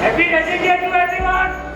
Happy Resident to everyone!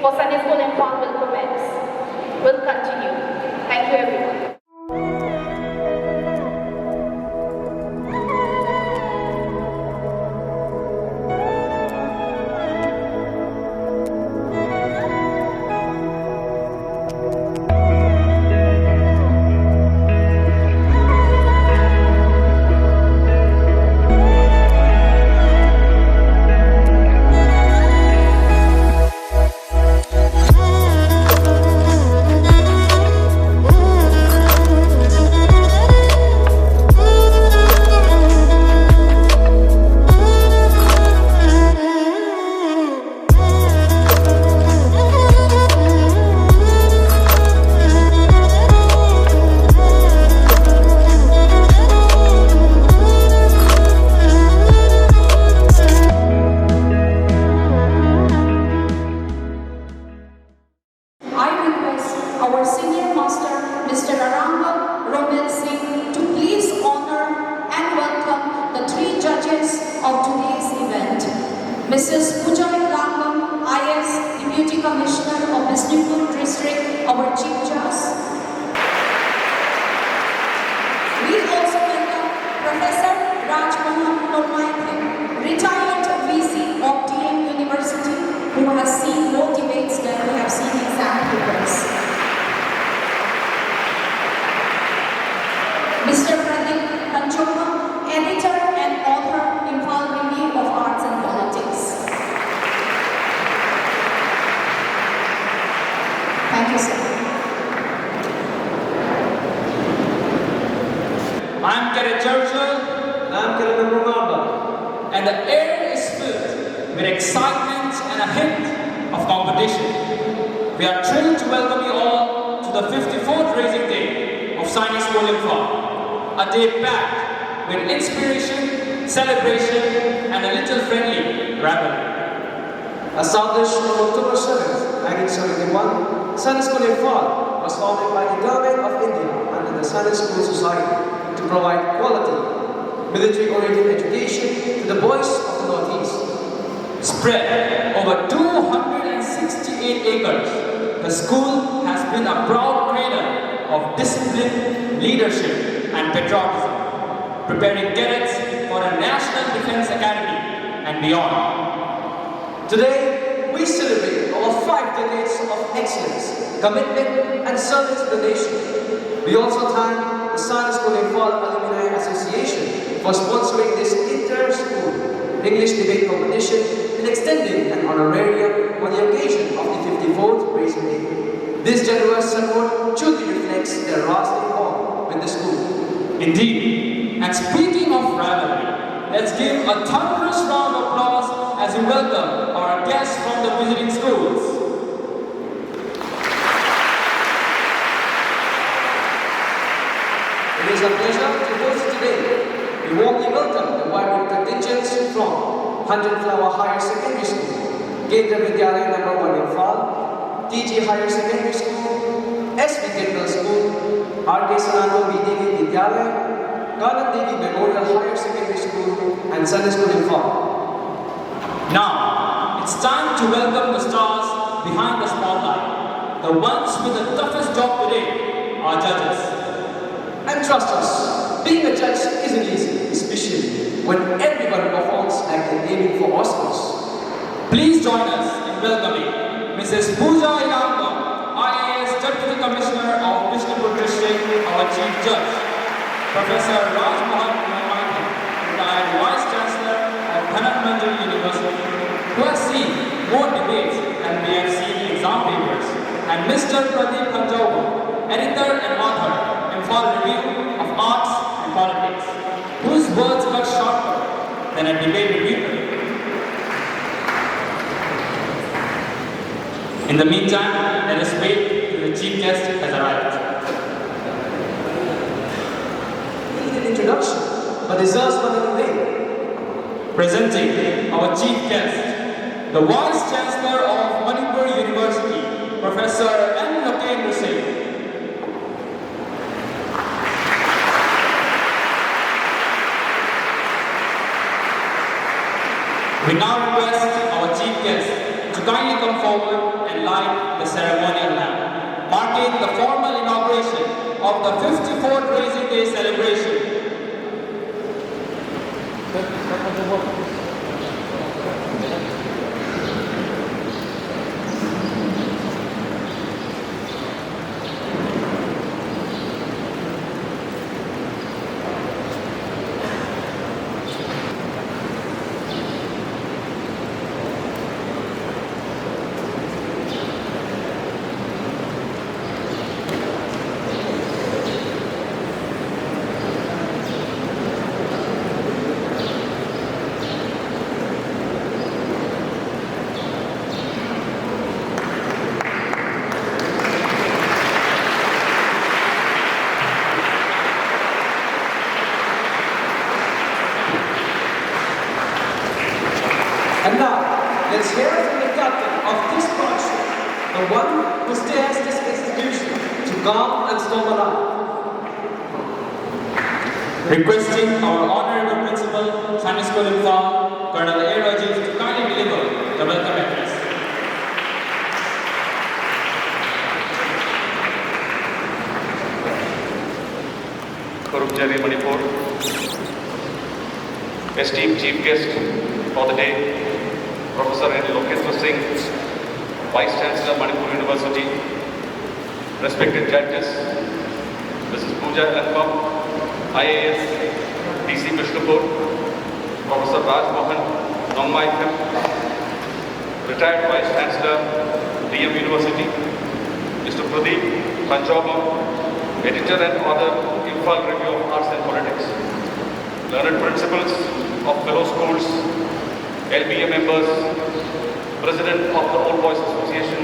for Sunday school Imphal will commence. Will continue. Thank you, everyone. Our senior master, Mr. Aranga Romil Singh, to please honor and welcome the three judges of today's event. Mrs. Pooja Rangam, IS, Deputy Commissioner of Bishnupur District, our Chief Judge. We also welcome Professor Raj Mohan Normaithe, retired VC of DM University, who has seen more debates than we have seen exam papers. Mr. Pradeep Panchoma, editor and author, Imphal Review of Arts and Politics. Thank you, sir. I'm Kenneth Churchill. And I'm Kenneth Romamba. And the air is filled with excitement and a hint of competition. We are thrilled to welcome you all to the 54th Raising Day of Sainik School Imphal. A day packed with inspiration, celebration, and a little friendly revelry. Established on October 7, 1971, Sainik School Imphal was founded by the Government of India under the Sainik School Society to provide quality, military-oriented education to the boys of the Northeast. Spread over 268 acres, the school has been a proud cradle of discipline, leadership, and patriotism, preparing cadets for a National Defense Academy and beyond. Today, we celebrate our 5 decades of excellence, commitment, and service to the nation. We also thank the Sainik School Imphal Alumni Association for sponsoring this inter-school English debate competition and extending an honorarium on the occasion of the 54th Raising Day. This generous support truly reflects their lasting bond with the school. Indeed. And speaking of rivalry, let's give a thunderous round of applause as we welcome our guests from the visiting schools. It is a pleasure to host today. We warmly welcome the vibrant contingents from 100 Flower Higher Secondary School, Kendra Vidyalaya No. 1 Imphal, TG Higher Secondary School, SB Kendall School, RK Salano VDV Vidyalaya, Ganan Devi Memorial Higher Secondary School, and Sunday School Imphal. Now, it's time to welcome the stars behind the spotlight, the ones with the toughest job today, our judges. And trust us, being a judge isn't easy, especially when everyone performs like they're aiming for Oscars. Please join us in welcoming Mrs. Pooja Iranga, IAS Deputy Commissioner of Bishnupur District, our Chief Judge. Professor Raj Mohan Normaithe, retired Vice Chancellor of Dhananmanjari University, who has seen more debates than we have seen exam papers. And Mr. Pradeep Panchoma, editor and author, Imphal Review of Arts and Politics, whose words were sharper than a debate reviewer. In the meantime, let us wait till the chief guest has arrived. He needed introduction, but deserves one in a way. Presenting our chief guest, the Vice Chancellor of Manipur University, Professor N. Lokendra Singh. We now request our chief guest to kindly come forward and light the ceremonial lamp, marking the formal inauguration of the 54th Raising Day celebration. And now, let's hear from the captain of this project, the one who steers this institution to calm and storm alive. Requesting our Honorable Principal, Sainik School Imphal, Colonel A. Rajiv, to kindly deliver the welcome address. Kurumjari, Manipur. Esteemed Chief Guest for the day, Professor N. Lokendra Singh, Vice Chancellor, Manipur University, respected judges, Mrs. Pooja Lanbam, IAS, DC Vishnupur, Professor Raj Mohan, Nongmaitam, retired Vice Chancellor, DM University, Mr. Pradeep Panjabam, Editor and author, Imphal Review of Arts and Politics, learned principals of fellow schools, LBA members, President of the Old Boys Association,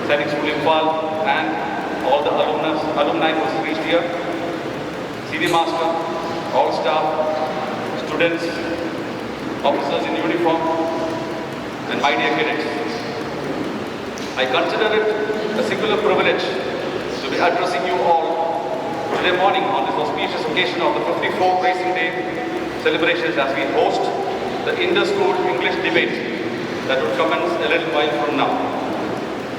Sainik School Imphal, and all the alumni who reached here, Senior Master, all staff, students, officers in uniform, and my dear cadets. I consider it a singular privilege to be addressing you all today morning on this auspicious occasion of the 54th Racing Day celebrations as we host the inter-school English debate that will commence a little while from now.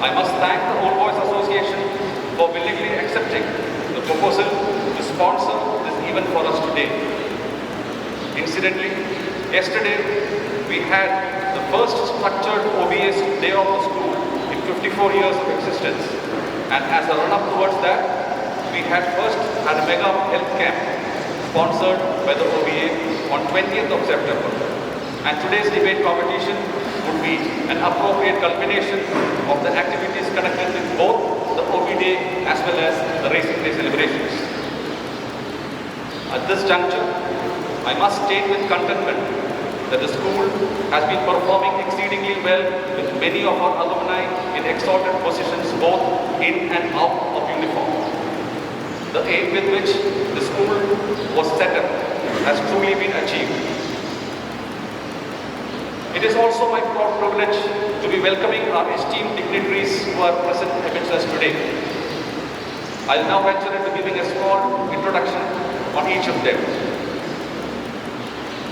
I must thank the Old Boys Association for willingly accepting the proposal to sponsor this event for us today. Incidentally, yesterday we had the first structured OBS day of the school in 54 years of existence, and as a run-up towards that, we had first had a mega health camp sponsored by the OBA on 20th of September. And today's debate competition would be an appropriate culmination of the activities connected with both the OB Day as well as the Racing Day celebrations. At this juncture, I must state with contentment that the school has been performing exceedingly well with many of our alumni in exalted positions both in and out of uniform. The aim with which the school was set up has truly been achieved. It is also my proud privilege to be welcoming our esteemed dignitaries who are present amidst us today. I will now venture into giving a small introduction on each of them.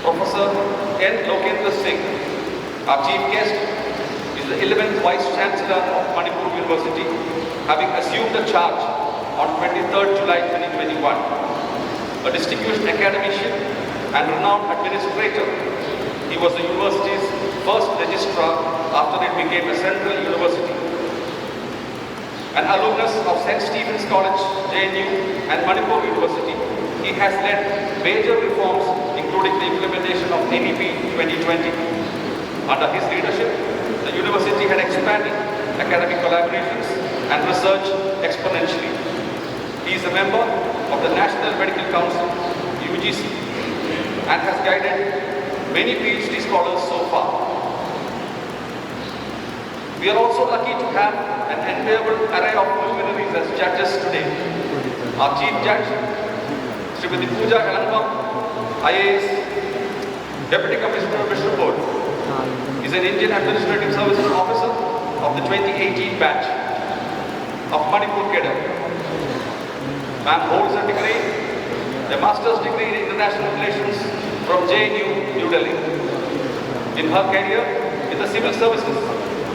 Professor N. Lokendra Singh, our chief guest, is the 11th Vice Chancellor of Manipur University, having assumed the charge on 23rd July 2021. A distinguished academician and renowned administrator, he was the university's first registrar after it became a central university. An alumnus of St. Stephen's College, JNU, and Manipur University, he has led major reforms including the implementation of NEP 2020. Under his leadership, the university had expanded academic collaborations and research exponentially. He is a member of the National Medical Council, UGC, and has guided many PhD scholars so far. We are also lucky to have an enviable array of luminaries as judges today. Our Chief Judge, Srimati Pooja Lanbam, IAS, Deputy Commissioner of Vishnu Board, is an Indian Administrative Services Officer of the 2018 batch of Manipur Cadre. Ma'am holds a degree, a master's degree in international relations from JNU, New Delhi. In her career in the civil services,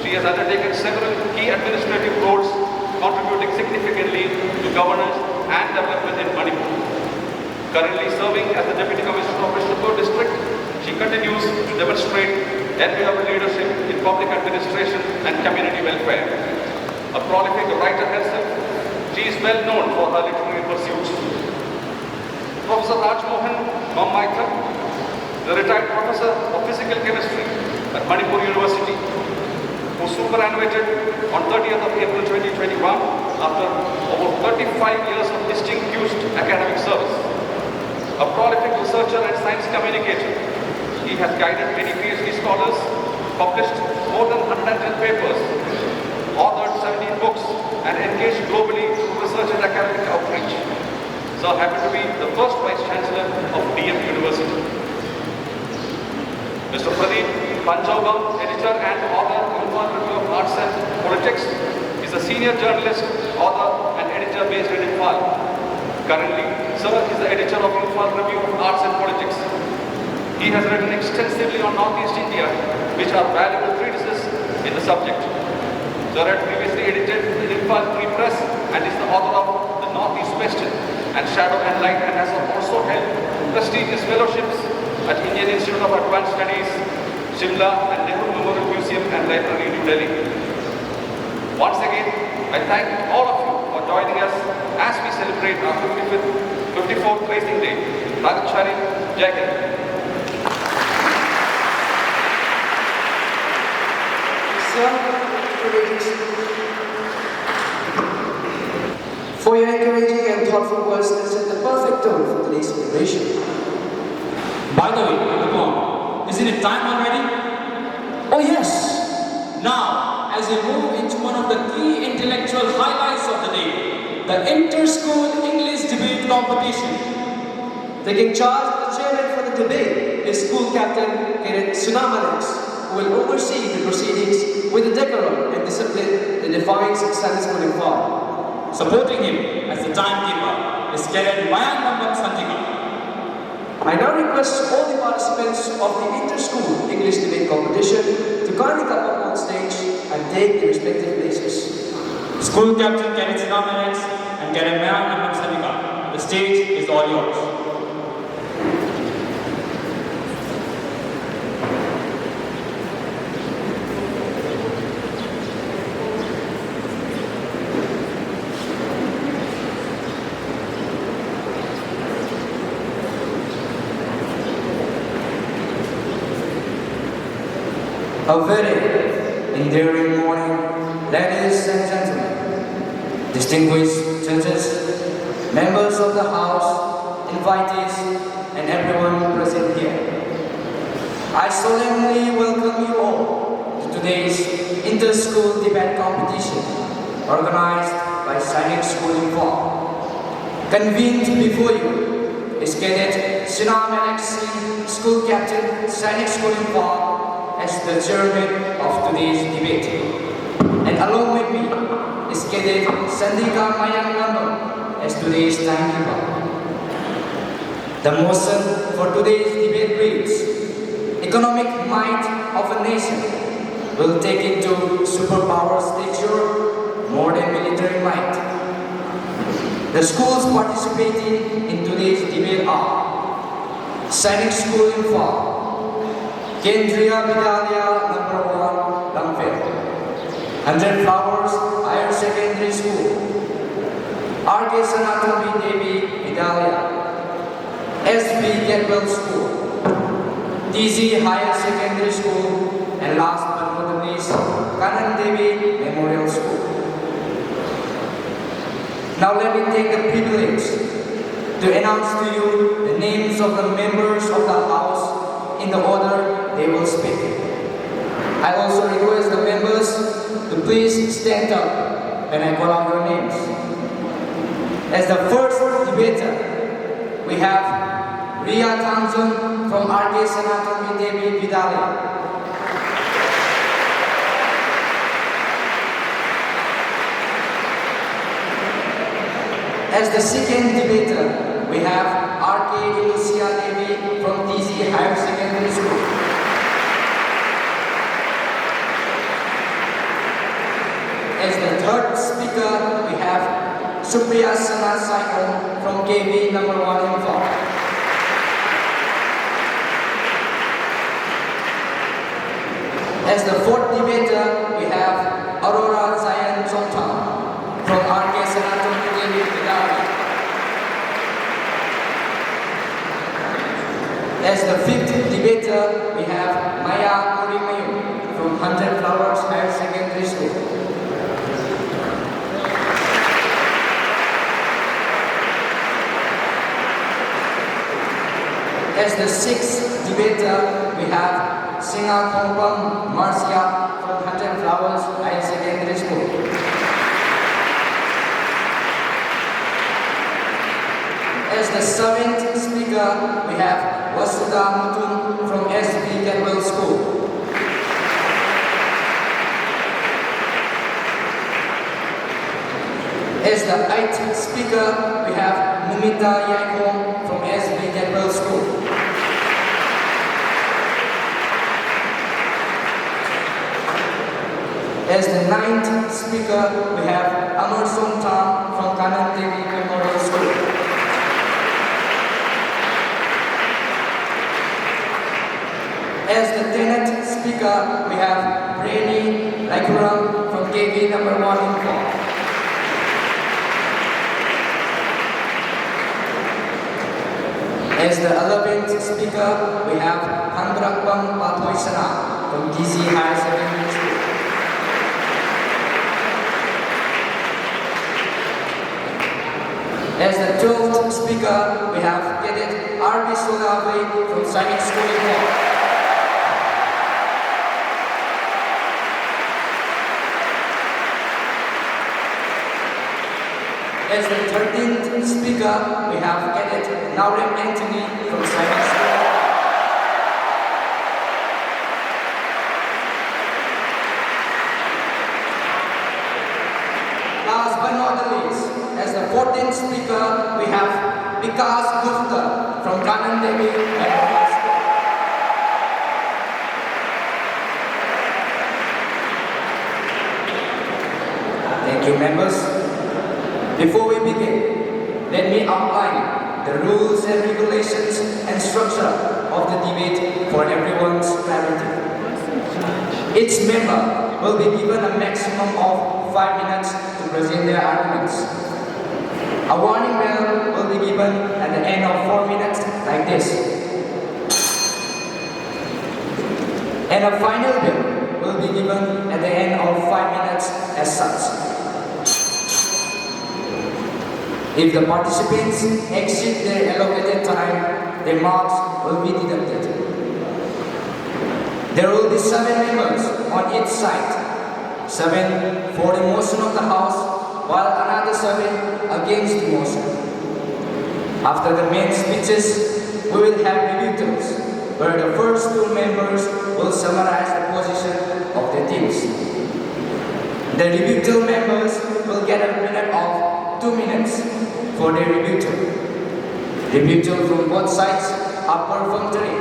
she She has undertaken several key administrative roles, contributing significantly to governance and development in Manipur. Currently serving as the Deputy Commissioner of Vishnupur District, she continues to demonstrate enviable leadership in public administration and community welfare. A prolific writer herself, she is well known for her literary pursuits. Professor Rajmohan Mammaithar, the retired professor of physical chemistry at Manipur University, who superannuated on 30th of April 2021 after over 35 years of distinguished academic service. A prolific researcher and science communicator, he has guided many PhD scholars, published more than 110 papers, authored 17 books, and engaged globally through research and academic outreach. So happy to be the first Vice Chancellor of DM University. Mr. Pradeep Panjauba, editor and author of Imphal Review of Arts and Politics, is a senior journalist, author, and editor based in Imphal. Currently, Sir is the editor of Imphal Review of Arts and Politics. He has written extensively on Northeast India, which are valuable treatises in the subject. Sir had previously edited the Imphal Free Press and is the author of The Northeast Question and Shadow and Light, and has also held prestigious fellowships at Indian Institute of Advanced Studies, Shimla, and Nehru Memorial Museum and Library, New Delhi. Once again, I thank all of you for joining us as we celebrate our 54th Racing Day. Ragachari, Jai Hind. For your encouraging and thoughtful words that set the perfect tone for today's celebration. By the way, come on, isn't it time already? Oh yes! Now, as we move into one of the key intellectual highlights of the day, the Inter-School English Debate Competition. Taking charge of the chairman for the debate is school captain Sainik, who will oversee the proceedings with the decorum and discipline that defines Sainik School Imphal. Supporting him as the timekeeper is Cadet Mayank Santika. I now request all the participants of the Inter-School English Debate Competition to kindly come up on stage and take their respective places. School Captain Cadet Sainik and Cadet Mayank Santika, the stage is all yours. A very endearing morning, ladies and gentlemen, distinguished judges, members of the House, invitees, and everyone present here. I solemnly welcome you all to today's inter-school debate competition organized by Sainik School Imphal. Convened before you is Cadet Sainik, School Captain, Sainik School Imphal, as the chairman of today's debate. And along with me is Cadet Sandika Mayank as today's timekeeper. The motion for today's debate reads, economic might of a nation will take it to superpower stature more than military might. The schools participating in today's debate are Sainik School Imphal, Kendriya Vidyalaya No. 1, Lamphir, 100 Flowers Higher Secondary School, R.K. Sanatami Devi Vidyalaya, S.B. Getwell School, T.Z. Higher Secondary School, and last but not least, Kanan Devi Memorial School. Now let me take the privilege to announce to you the names of the members of the House in the order they will speak. I also request the members to please stand up when I call out your names. As the first debater, we have Ria Tanzun from R.K. Sanatami Devi Vidyalaya. As the second debater, we have R.K. Lucia Devi from TZ Higher Secondary School. speaker, we have Supriya Sana Sainik from KB number 1 Imphal. As the fourth debater, we have Aurora Zayan Chongtang from RK Sanatum KB Vidari. As the fifth debater, we have Maya Korimayu from 100 Flowers Higher Secondary School. As the sixth debater, we have Singa Kompang Marcia from 100 Flowers Higher Secondary School. As the seventh speaker, we have Wasudha Mutun from SB Campbell School. As the eighth speaker, we have Mumita Yaikong from SB Campbell School. As the ninth speaker, we have Amar Song Tam from Kanan Devi Memorial School. As the 10th speaker, we have Reni Laikuram from KB number 1 Imphal. As the 11th speaker, we have Handrakbang Pathoisana from DC Higher Secondary School. As the 12th speaker, we have Cadet R.B. Solave from Sainik School Imphal. As the 13th speaker, we have Cadet Naurem Anthony from Sainik School. Last but not the least, as the 14th speaker, we have Vikas Gupta from Kanan Devi Memorial School. Thank you, members. Before we begin, let me outline the rules and regulations and structure of the debate for everyone's clarity. Each member will be given a maximum of 5 minutes to present their arguments. A warning bell will be given at the end of 4 minutes like this. And a final bell will be given at the end of 5 minutes as such. If the participants exceed their allocated time, their marks will be deducted. There will be 7 members on each side, 7 for the motion of the House, while another 7 against the motion. After the main speeches, we will have rebuttals, where the first 2 members will summarize the position of the teams. The rebuttal members will get a minute of 2 minutes for their rebuttal. Rebuttal from both sides are perfunctory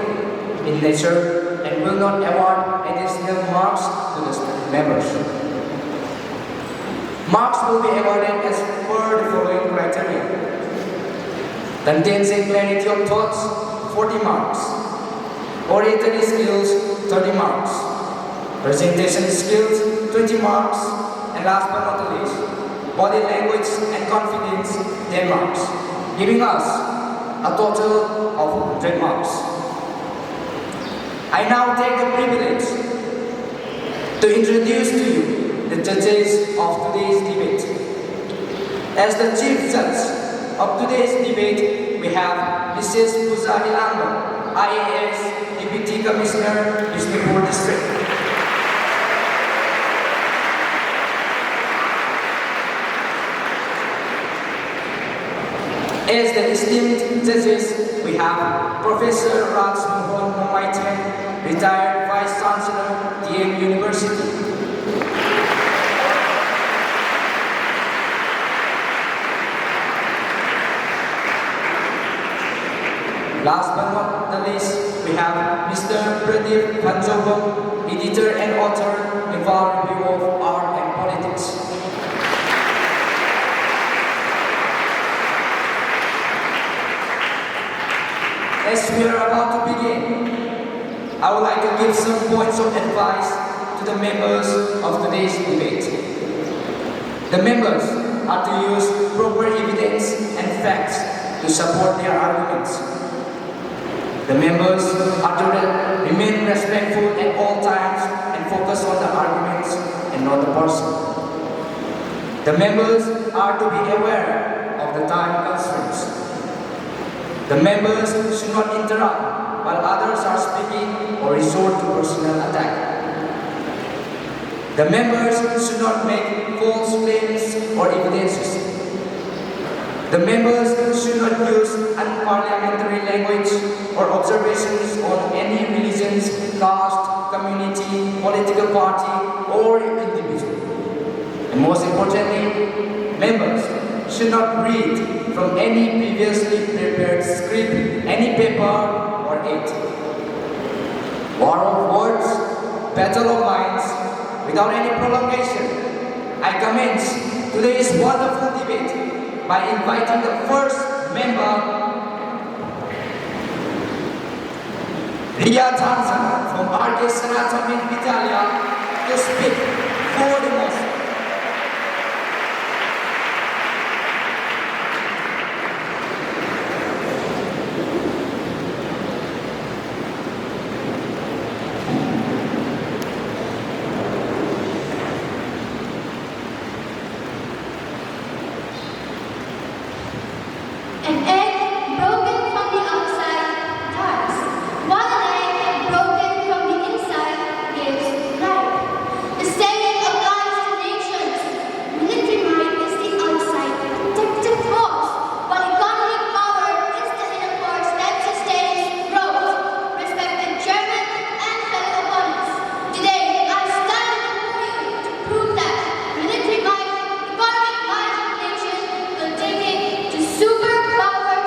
in nature and will not award additional marks to the members. Marks will be awarded as per the following criteria. Contains and clarity of thoughts, 40 marks. Oratory skills, 30 marks. Presentation skills, 20 marks. And last but not the least, body language and confidence, 10 marks, giving us a total of 100 marks. I now take the privilege to introduce to you the judges of today's debate. As the chief judge of today's debate, we have Mrs. Puja Ilango, IAS Deputy Commissioner, Bishnupur District. As the esteemed judges, we have Professor Raj Mohan Momaitian, retired Vice Chancellor, DM University. Last but not the least, we have Mr. Pradeep Kanjogam, editor and author, Imphal Review of Art and Politics. As we are about to begin, I would like to give some points of advice to the members of today's debate. The members are to use proper evidence and facts to support their arguments. The members are to remain respectful at all times and focus on the arguments and not the person. The members are to be aware of the time constraints. The members should not interrupt while others are speaking or resort to personal attack. The members should not make false claims or evidences. The members should not use unparliamentary language or observations on any religions, caste, community, political party, or individual. And most importantly, members should not read from any previously prepared script, any paper or aid. War of words, battle of minds, without any prolongation, I commence today's wonderful debate by inviting the first member, Ria Tanzan from R.K. Sanatamin Italia, to speak for the motion. An egg broken from the outside dies, while an egg broken from the inside gives life. The saying applies to nations. Military might is the outside protective force, while economic power is the inner force that sustains growth. Respected Chairman and fellow opponents, today I stand before you to prove that military might, economic might of the nation will take it to superpower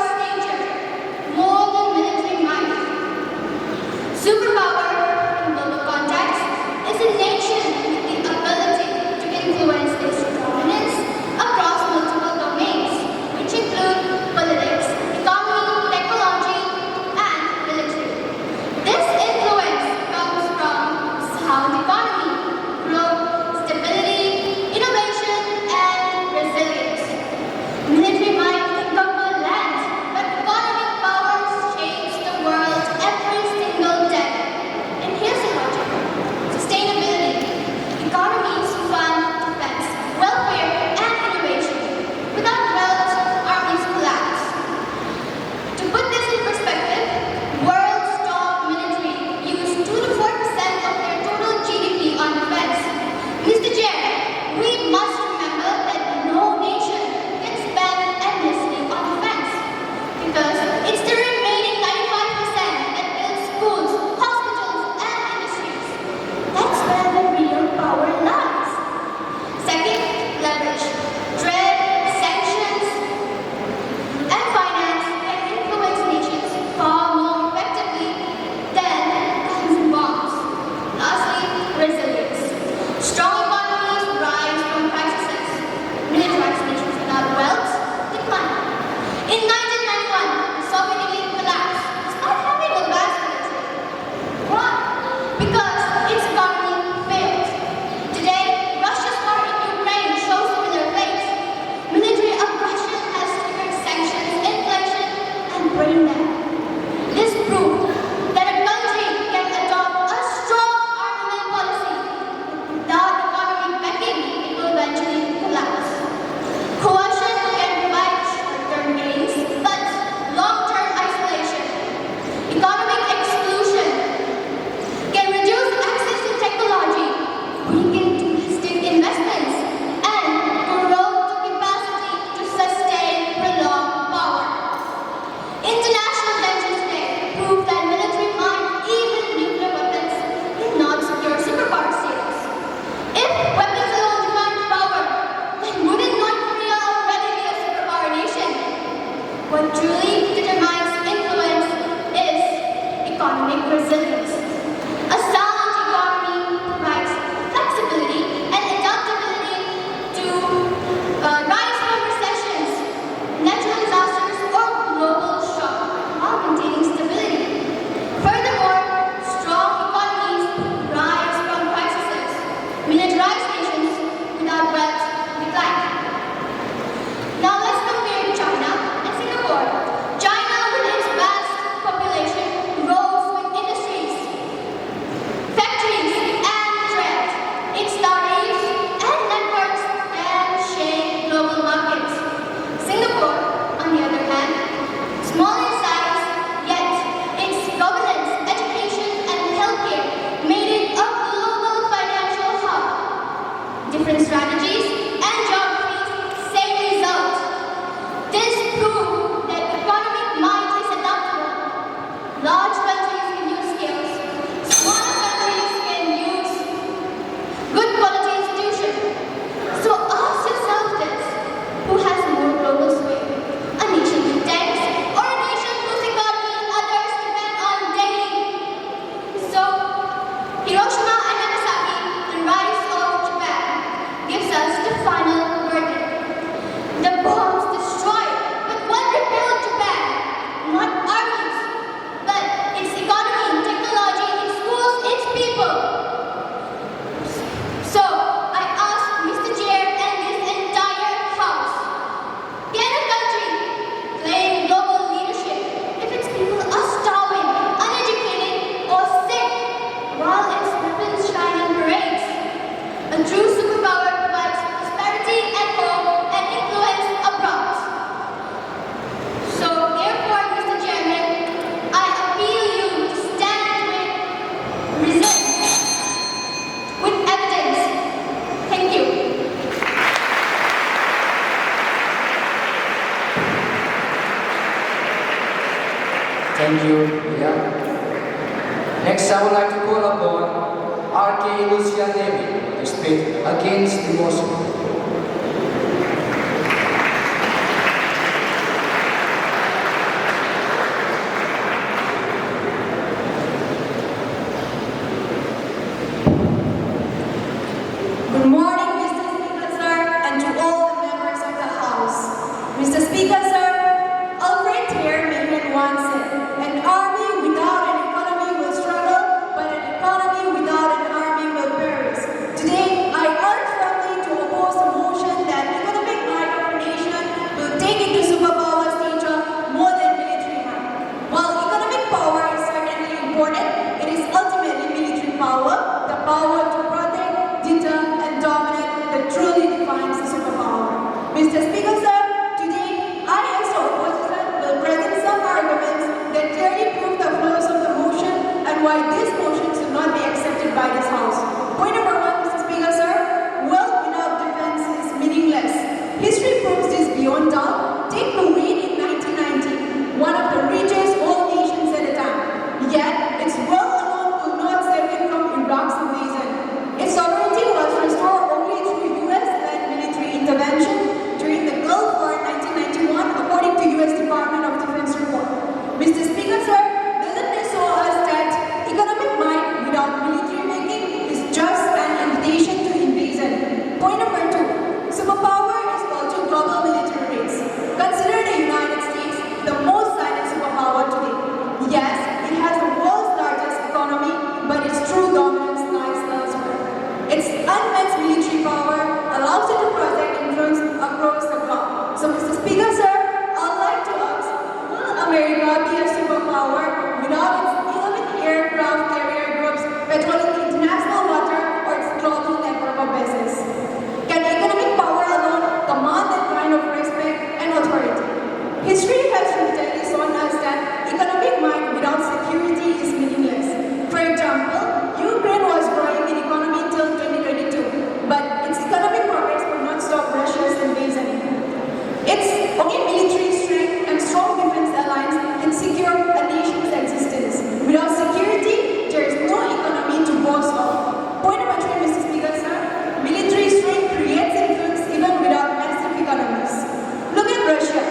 Thank you. Yeah. Next, I would like to call upon R.K. Lucian Devi to speak against the motion. Good morning, Mr. Speaker, sir, and to all the members of the House. Mr. Speaker, sir, Alfred here Mahan once said, an army without an economy will struggle, but an economy without an army will perish. Today, I urge firmly to oppose the motion that economic might of a nation will take it to superpower stature more than military might. While economic power is certainly important, it is ultimately military power, the power to protect, deter, and dominate that truly defines the superpower. Mr. Speaker, sir, today I as the opposition will present some arguments that clearly prove the flaws of the motion and why this motion should not be accepted by this House. Point number one, Mr. Speaker, sir, wealth without defense is meaningless. History proves this beyond doubt. Take Kuwait in 1990, one of the richest oil nations at the time. Yet, its wealth alone could not save it from Iraq's invasion. Its sovereignty was restored only through US-led military intervention during the Gulf War in 1991, according to US Department of Defense report. Mr. Speaker, sir, doesn't this show us that economic might without military making is just an invitation to invasion? Point number two, superpower is equal to global military race. Consider the United States the most silent superpower today. Yes, it has the world's largest economy, but its true dominance lies elsewhere. Its unmatched military power allows it to project influence across the globe. So, Mr. Speaker, sir, I'd like to ask, will America be a superpower without its 11 aircraft carrier groups patrolling international water or its global network of bases? Can economic power alone command that kind of respect and authority? History has repeatedly shown us that economic might without security is meaningless. For example, Ukraine was growing in economy till 2022, but its economic progress could not stop Russia's invasion. Its only military strength and strong defense alliance can secure a nation's existence. Without security, there is no economy to boast of. Point number three, Mr. Speaker, sir, military strength creates influence even without massive economies. Look at Russia.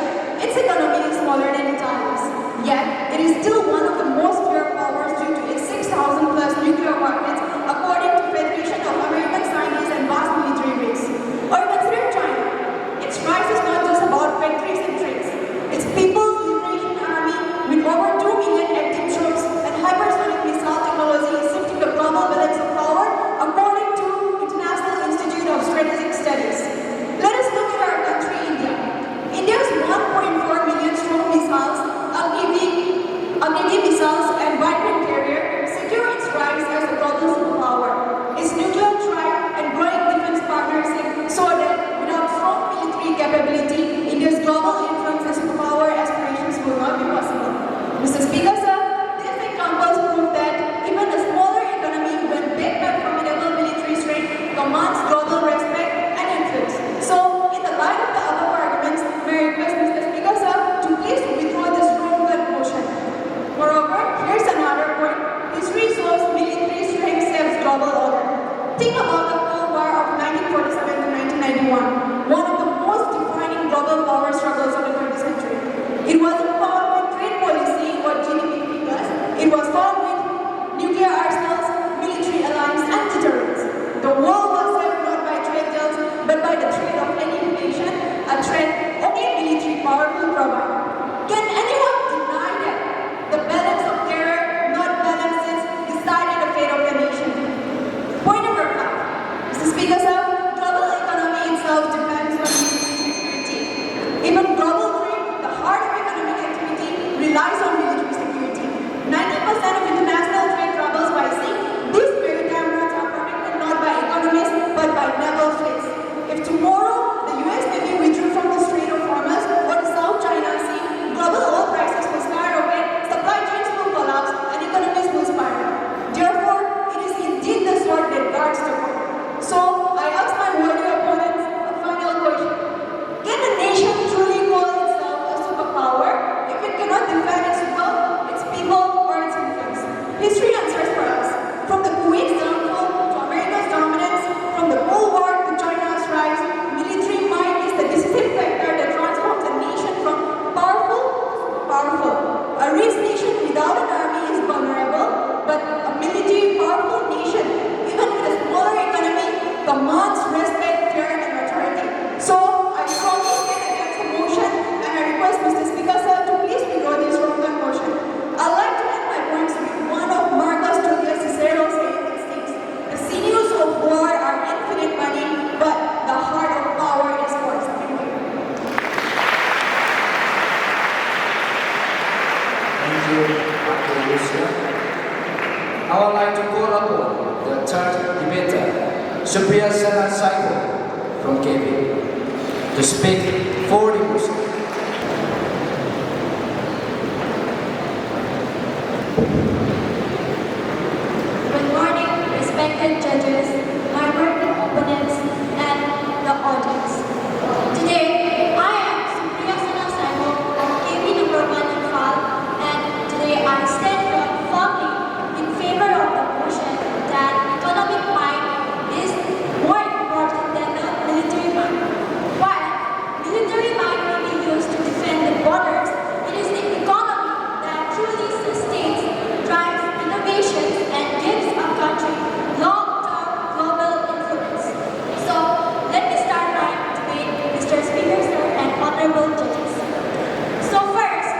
Its economy is smaller than Italy's, yet it is still one of the most feared powers due to its 6,000 plus nuclear weapons, according to Federation of American Scientists and vast military base. Or consider China. Its rise is not just about factories and trains. Its People's Liberation Army, with over 2 million active troops and hypersonic missile technology, is shifting the global balance of power, according to International Institute of Strategic Studies. Let us look at our country, India. India's 1.4 million strong missiles, Agni missile Now I'd like to call upon the third debater, Supriya Sana Saiko from KB, to speak for the motion. Good morning, respected judges, my worthy opponents, and the audience. Today, I am Supriya Sana Saiko of KB number 1 Imphal, and today I stand firmly in favor of the motion that economic might is more important than the military might. While military might may be used to defend the borders, it is the economy that truly sustains, drives innovations, and gives a country long-term global influence. So, let me start my debate, Mr. Speaker, sir, and honorable judges. So first,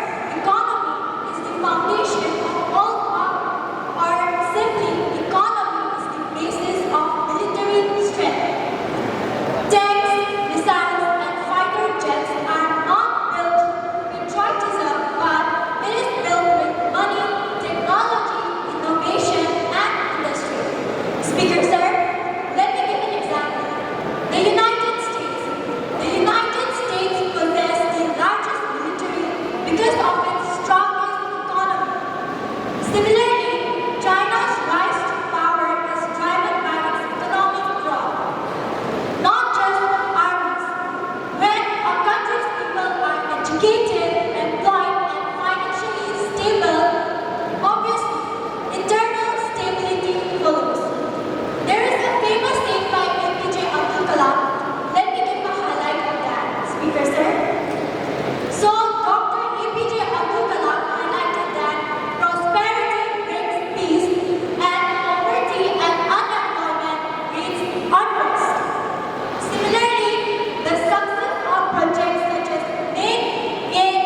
economy is the foundation of all power, or simply, economy is the basis of military strength. Tanks, missiles, and fighter jets are not built with patriotism, but it is built with money, technology, innovation, and industry. Speaker, sir, let me give an example. The United States. The United States possess the largest military because of its strongest economy. Similarly, China's rise to power is driven by its economic growth, not just armies. When a country's people are educated, employed, and financially stable, obviously, internal stability follows. There is a famous saying by APJ Abdul Kalam. Let me give a highlight of that, Speaker, sir. So, Dr. APJ Abdul Kalam highlighted that prosperity brings peace and poverty and unemployment breeds unrest. Similarly, the success of projects such as Make in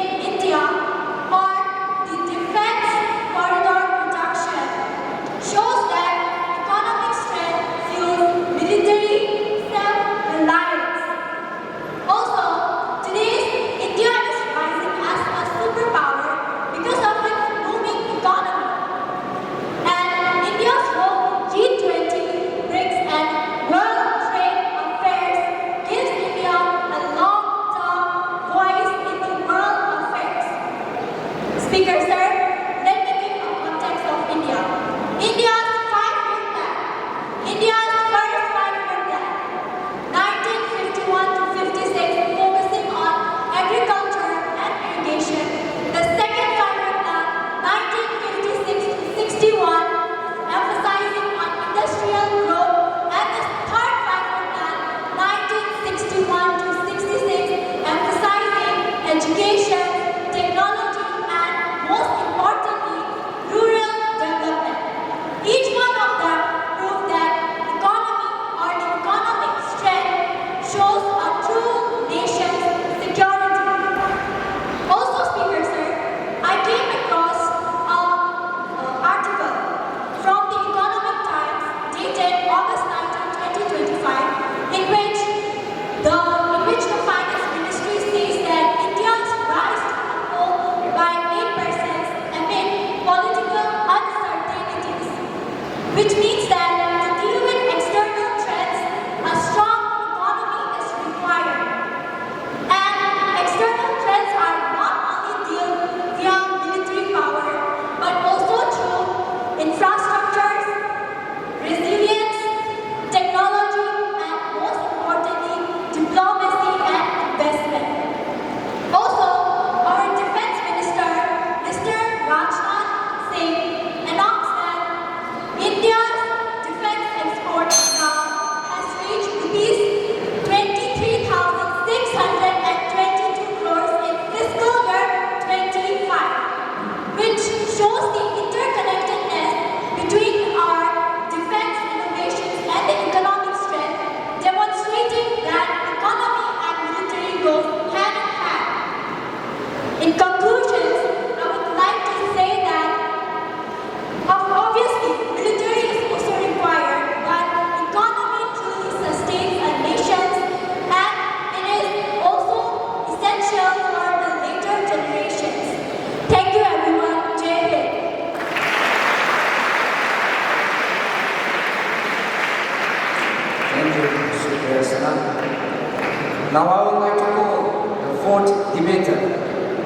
fourth debater,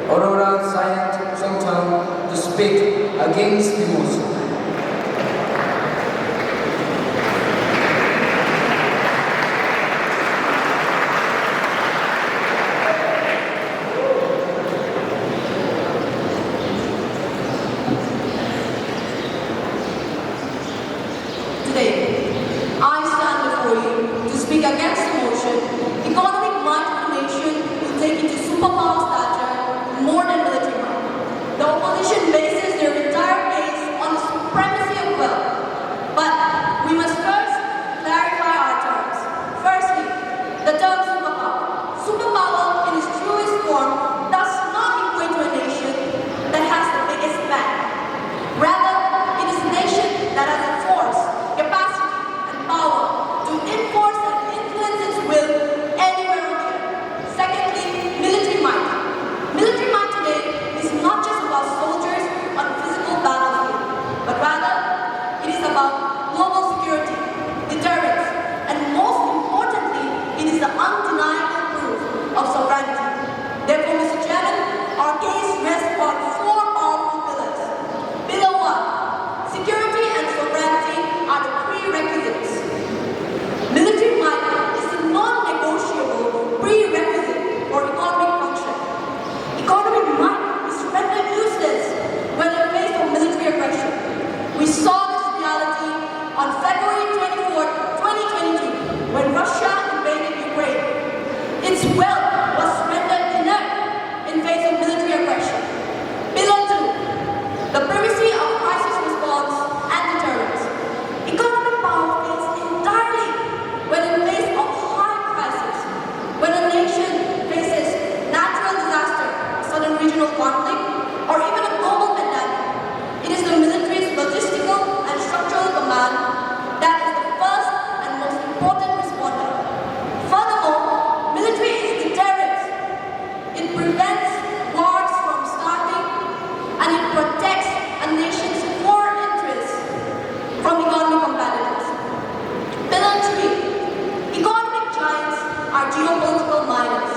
Aurora Sainik to speak against the motion. Today, I stand before you to speak against the motion. Economic might of the nation will take it to superpower stature more than military might. The opposition bases their entire case on the supremacy of wealth. But we must first clarify our terms. Firstly, the term superpower. Superpower in its truest form does not equate to a nation that has the biggest bank. Rather, it is a nation that has the force, capacity, and power to enforce and influence its will anywhere on the earth. Secondly, military might. Military might today is not just about soldiers on a physical battlefield, but rather it is about global security, deterrence, and most importantly, it is the undeniable proof of sovereignty. Therefore, Mr. Chairman, our case rests upon four powerful pillars. Pillar 1, security and sovereignty are the prerequisites. Military might is the non-negotiable prerequisite for economic function. Economic might is rendered useless when in face of military aggression. We saw this reality on February 24, 2022, when Russia invaded Ukraine. Its wealth was rendered inert in face of military aggression. Pillar 2, the primacy of crisis response and deterrence. Economic power fails entirely when in face of high crisis. When a nation faces natural disaster, a sudden regional conflict, or even a global pandemic, it is the military's logistical and structural command that is the first and most important responder. Furthermore, military is deterrence. It prevents wars from starting and it protects a nation's core interests from economic competitors. Pillar 3, economic giants are geopolitical minors.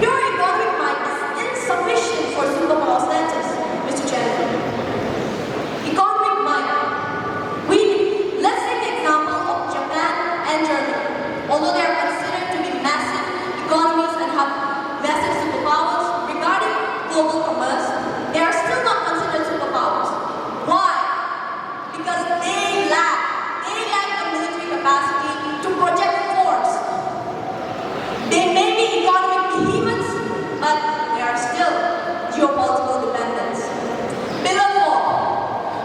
Pure economic might is insufficient for superpower status, Mr. Chairman. Economic might. Let's take the example of Japan and Germany. Although they are considered to be massive economies and have massive superpowers regarding global commerce, they are still not considered superpowers. Why? Because they lack the military capacity to project force. They may be economic behemoths, but they are still geopolitical dependents. Pillar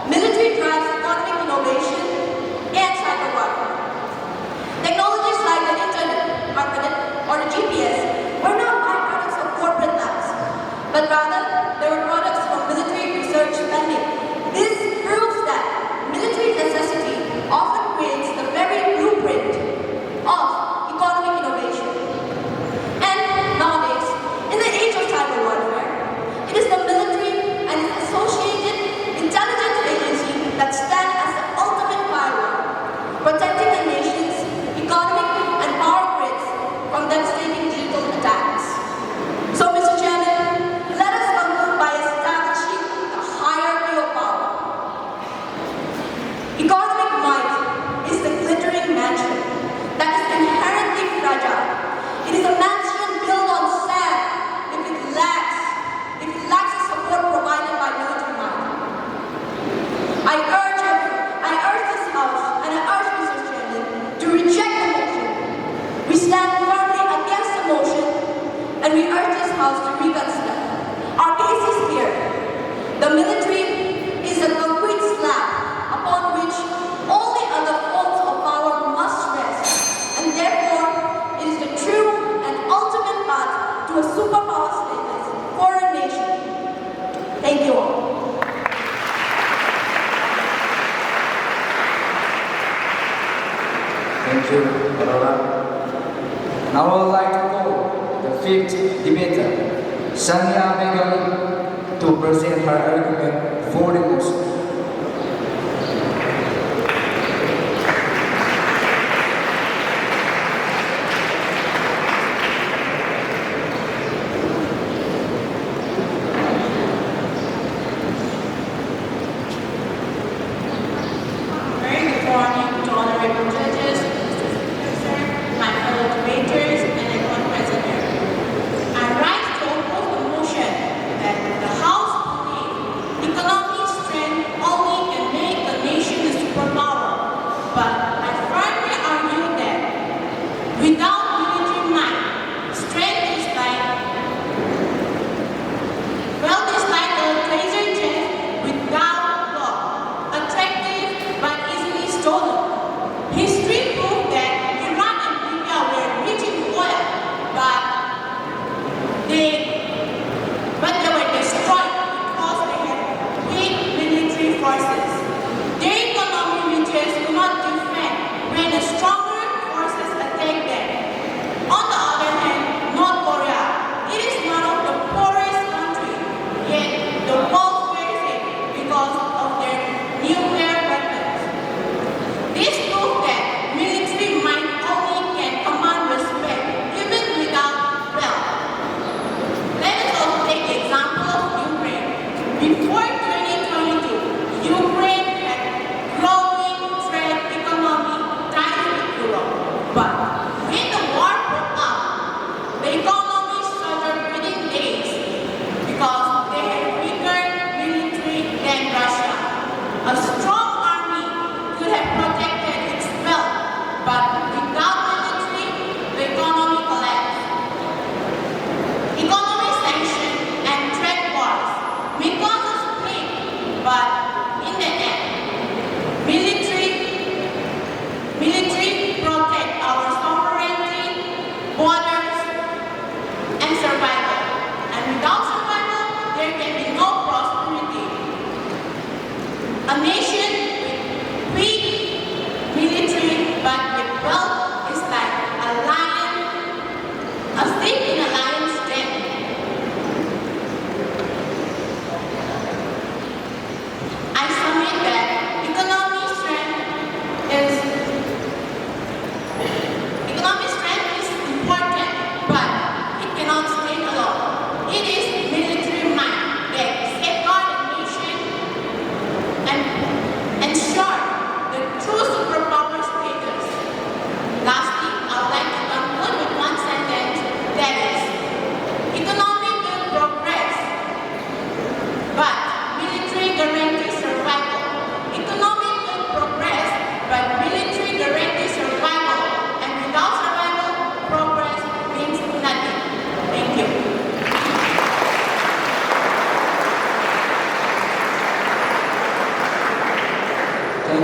4, military drives economic innovation and cyber warfare. Technologies like the internet, or the GPS were not byproducts of corporate labs, but rather they were products from military research spending. This proves that military necessity often creates the very blueprint of economic innovation. And nowadays, in the age of cyber warfare, it is the military and its associated intelligence agency that stand as the ultimate firewall, protecting the nation's economic and power grids from devastating digital attacks. So, Mr. Chairman, let us conclude by establishing a hierarchy of power. Economic might is the glittering mansion that is inherently fragile. It is a mansion built on sand if it lacks the support provided by military might. I urge this House and I urge Mr. Chairman to reject the motion. We stand firmly against the motion and we urge this House to reconsider. Our case is clear. The military is a concrete slab upon which all the other forms of power must rest, and therefore it is the true and ultimate path to a superpower status for a nation. Thank you all. Thank you, Aurora. Now I would like to call the fifth debater, Sania Begum, to present her argument for the motion.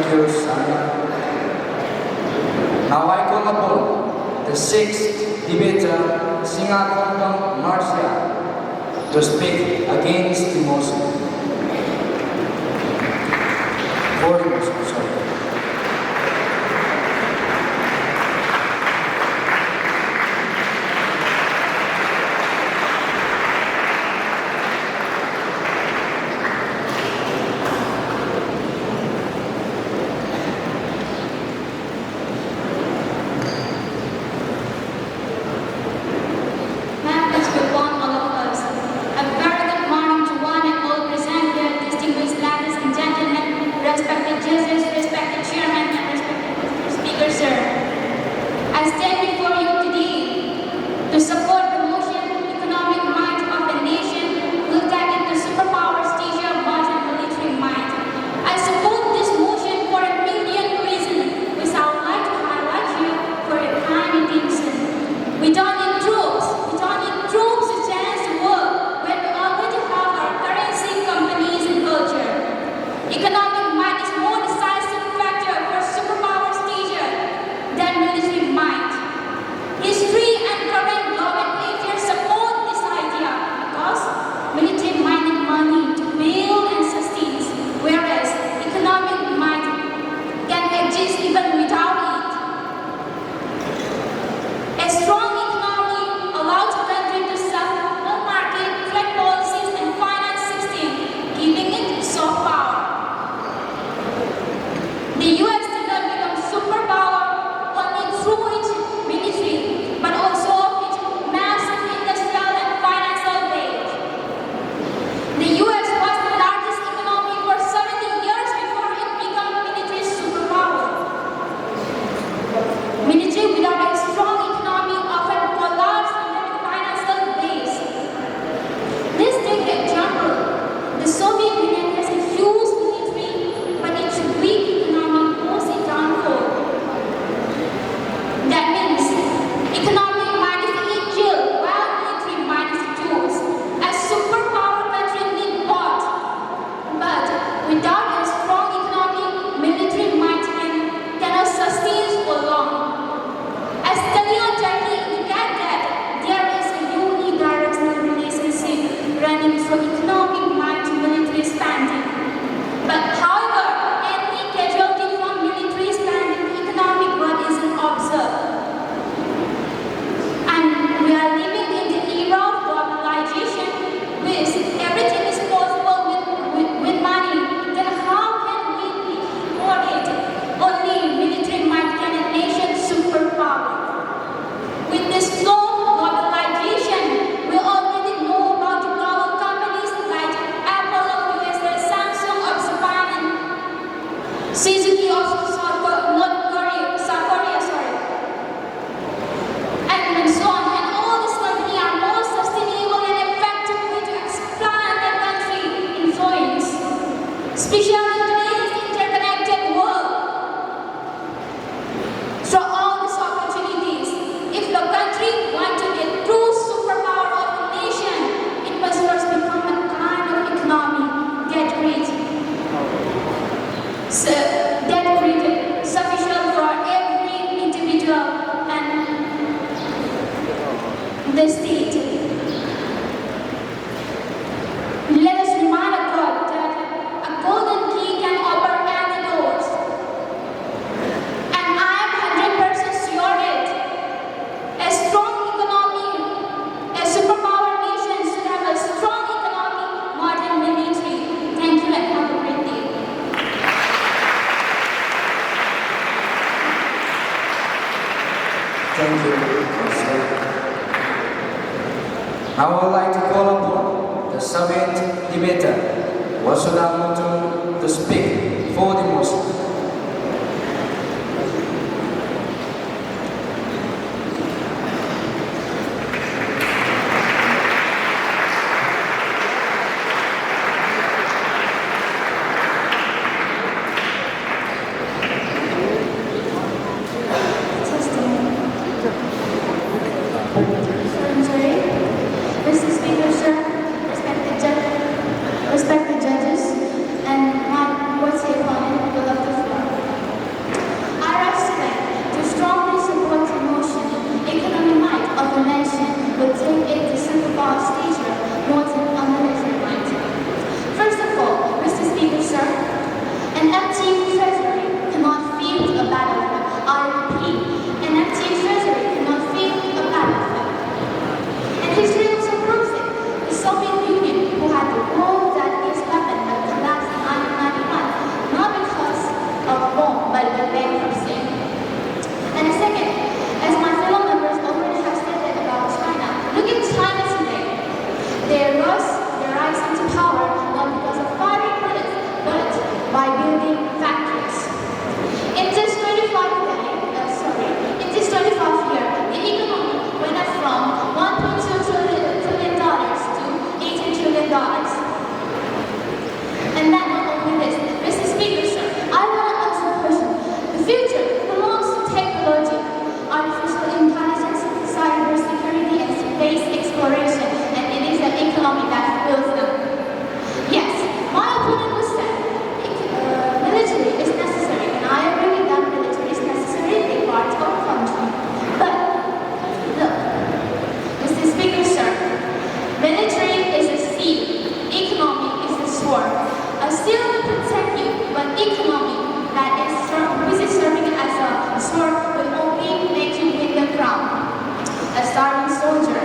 Thank you, Sainik. Now I call upon the sixth debater, Singapore Marcia, to speak against the motion. For the motion, sorry. Ma'am, it's good morning, all of us. A very good morning to one and all present here, distinguished ladies and gentlemen, respected judges, respected chairman, and respected speaker, sir. I stand before you today to support the motion, economic might of a nation will take it to superpower stage of modern military might. I support this motion for a million reasons, which I would like to highlight here for a kind attention. We don't need troops. We don't need troops to challenge the world when we already have our currency, companies, and culture. Economic might is more decisive factor for superpower stage than military might. History and current law and nature support this idea because military might need money to build and sustain, whereas economic might can exist even without it. A strong economy allows a country to serve home market, trade policies, and finance system, giving it soft power. The US did not become superpower only through its military, but also its massive industrial and financial base. The US was the largest economy for 70 years before it became military superpower. Military without a strong economy often collapse under the financial base. Let's take the example. The Soviet Union has a huge military, but its weak economy was a downfall. That means economic might is the angel, while military might is the tools. A superpower country need both, but without a strong economy, military might cannot sustain for long. A study on Turkey indicates that there is a unidirectional relationship running through economic might to military spending. But however, any casualty from military spending, economic growth isn't observed. And we are living in the era of globalization, which everything is possible with money. Then how can we afford it? Only military might can a nation superpower. With this flow of globalization, we already know about the global companies like Apple of USA, Samsung of Japan, and Suzuki of South Korea, and so on. And all these companies are more sustainable and effective way to expand their country influence, especially in today's interconnected world. Through all these opportunities, if the country wants to be a true superpower of the nation, it must first become a kind of economy that creates sufficient for every individual and the state. Let us remind God that a golden key can open any doors. And I am 100% sure that a strong economy, a superpower nation should have a strong economy more than military. Thank you and have a great day. Thank you, Marcia. Now I would like to call upon the seventh debater, Wasuda Mutu, to speak for the motion. I'm sorry. Mr. Speaker, sir, respected judges, and my what's the opponent will have the floor. They rise into power not because of firing bullets, but by building factories. In this 25 year, the economy went up from $1.2 trillion to $18 trillion. And that not only this, Mr. Speaker, sir, I want to ask a question. The future belongs to technology, artificial intelligence, cybersecurity, and space exploration, and it is the economy that fuels them. Yes, my opponent was said military is necessary, and I agree with that military is necessary in the part of a country. But look, Mr. Speaker, sir, military is a seed, economy is a sword. A seal will protect you, but economy that is serving as a sword will only make you win the crown. A starving soldier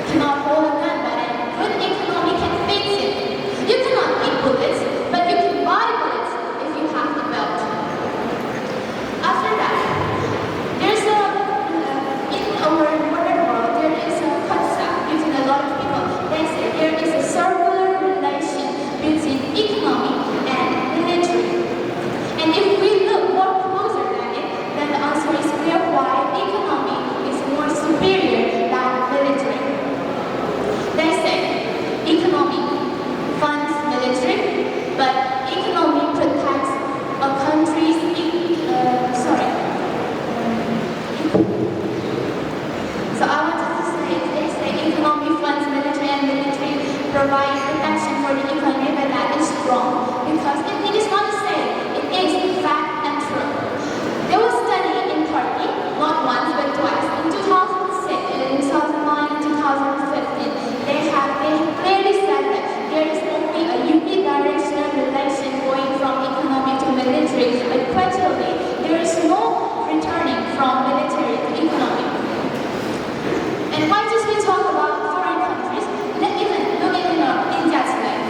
cannot hold a gun, but a good economy can fix it. You cannot eat bullets, but you can buy bullets if you have the belt. After that, there's in our modern world, there is a concept between a lot of people. They say there is a circular relation between economy and military. And if we look more closer at it, then the answer is clear why economy is more superior than military. They say economy funds military, but economy protects a country's So I wanted to say, they say economy funds military and military provide protection for the economy, but that is wrong because it is not a saying, it is fact and true. There was a study in Turkey, not once but twice, in 2006, in 2009 and 2015. They clearly said that there is only a unidirectional relation going from economy to military, but gradually there is no returning from military to economy. And why just we talk about foreign countries? Let's even look at India today.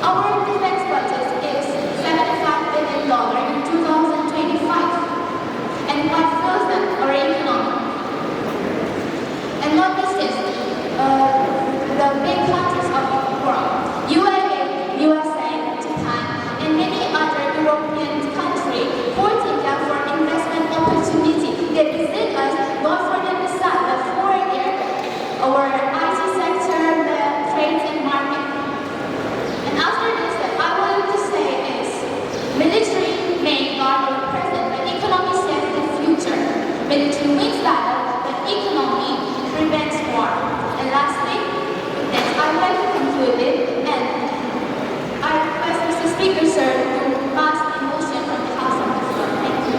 Our defense budget is $75 billion in 2025. And what fuels them? Our economy. And not just this, the big countries of the world, UAE, USA, Japan, and many other European countries court India for investment opportunity. They visit us not for them to sell, but for our IT sector, the trade and market. And after this, what I wanted to say is, military may guard our present, but economy saves the future. Military wins battle, but economy prevents war. And lastly, with this, I would like to conclude it, and I request Mr. Speaker, sir, to pass the motion from the House on the floor. Thank you.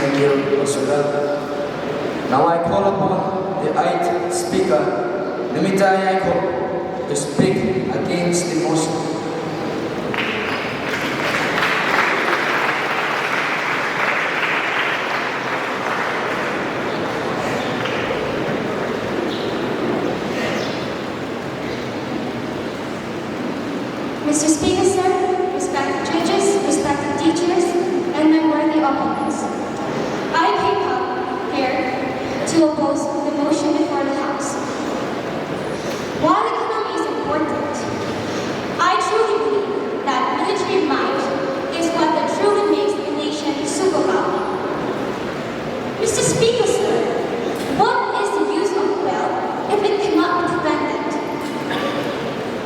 Thank you, Mr. Now I call upon the 8th Speaker, Nimita Yaiko, to speak against the motion. Mr. Speaker, sir, respected judges, respected teachers, and my worthy opponents. I came up here to oppose the motion before the House. While economy is important, I truly believe that military might is what that truly makes a nation superpower. Mr. Speaker, sir, what is the use of wealth if it cannot be defended?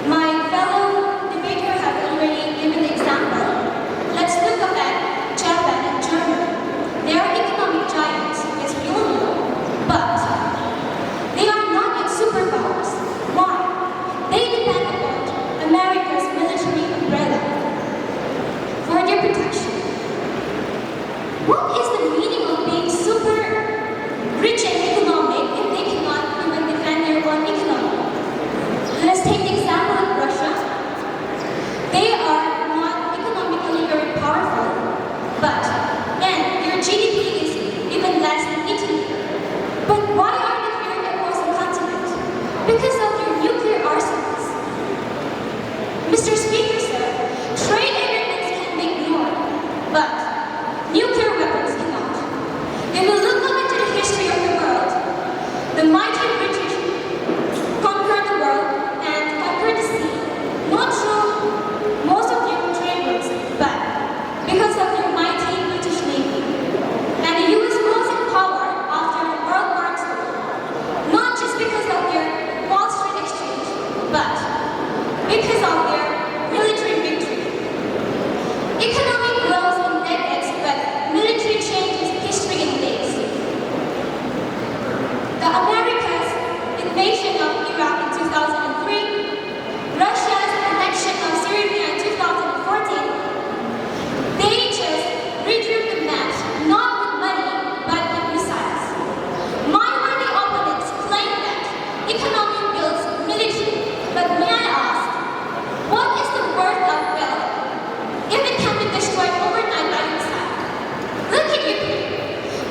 My fellow debater have already given the example. Let's look up at Japan and Germany. They are economic giants, as we all know, but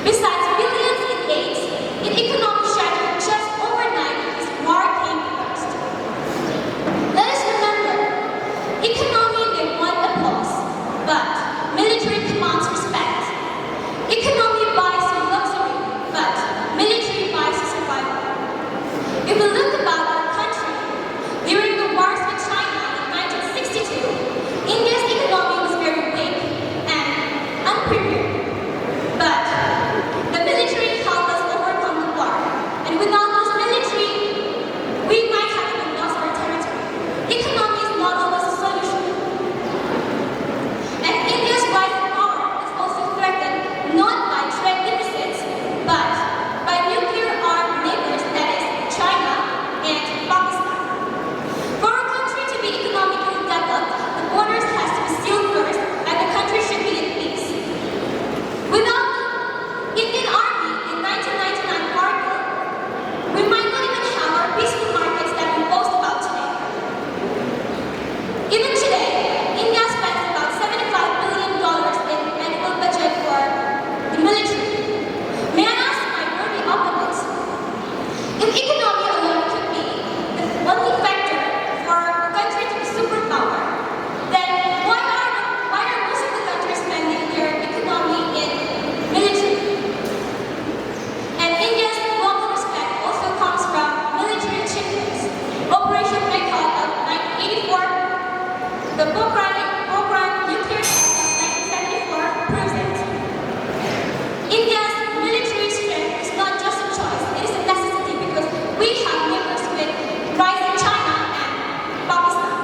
Besides billions in aid, in economic shattered just overnight as war came first. Let us remember, economy may want applause, but military commands respect. Economy buys you luxury, but military buys you survival. If we look about our country, during the wars with China in 1962, India's economy was very weak and unprepared. But the military helped us overcome the war, and without those military, we might have even lost our territory. Economy is not always a solution. And India's rising power is also threatened not by trade deficits, but by nuclear-armed neighbors, that is, China and Pakistan. For a country to be economically developed, the borders has to be sealed first, and the country should be at peace. Without the Indian Army in 1999 Kargil, we might not even have our peaceful markets that we boast about today. Even today, India spends about $75 billion in annual budget for the military. May I ask my worthy opponents, if economy alone could be the only factor for a country to be superpower, then why are most of the countries spending their economy in military? And India's global respect also comes from military achievements. Operation Mekong of 1984, the Pokhran nuclear test of 1974 proves it. India's military strength is not just a choice, it is a necessity because we have neighbors with rising China and Pakistan.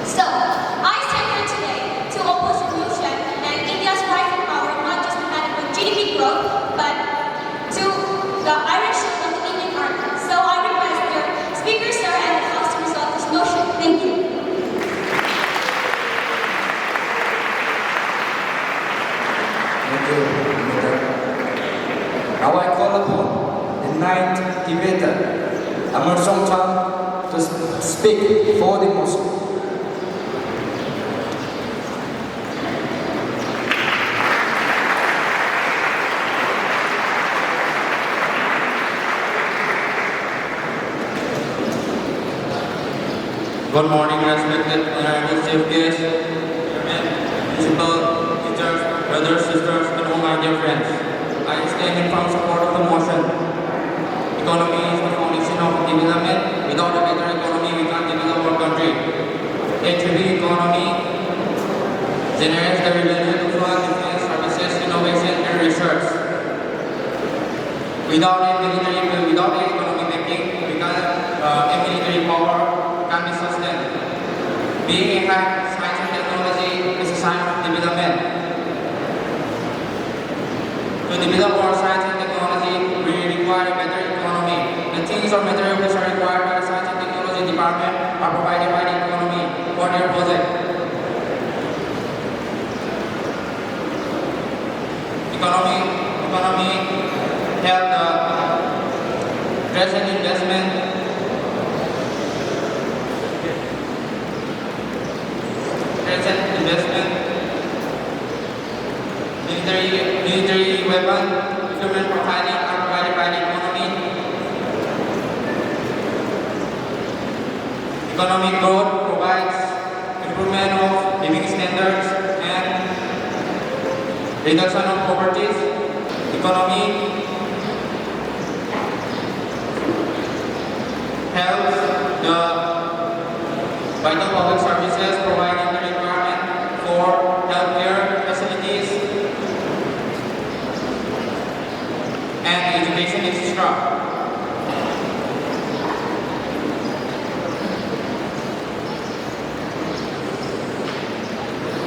So, I stand here today to oppose revolution and India's rising power not just dependent on GDP growth, but to the iron shield of the Indian Army. So I request your Speaker, sir, and the House to resolve this motion. Thank you. Thank you, Minister. Now I call upon the ninth debater, Amar Songchang, to speak for the motion. Good morning, respected honorable chief guests, chairman, principal, teachers, brothers, sisters, and all my dear friends. I stand in firm support of the motion. Economy is the foundation of development. Without a better economy, we can't develop our country. A thriving economy generates the revenue to fund defense, services, innovation, and research. Without a economy making, a military power can be sustained. Being a hack, science and technology is a sign of development. To develop our science and technology, we require a better economy. The things or materials are required by the science and technology department are provided by the economy for their project. Economy help the present investment. Military weapon, equipment providing are provided by the economy. Economic growth provides improvement of living standards and reduction of poverty. Economy helps the vital public services providing the requirement for healthcare facilities and education, etc.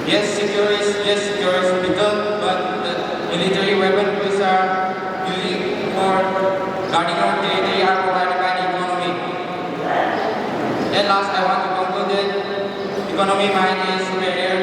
Yes, secure is difficult, but the military weapons are using for guarding our territory are provided by the economy. And last, I want to conclude that economy mind is superior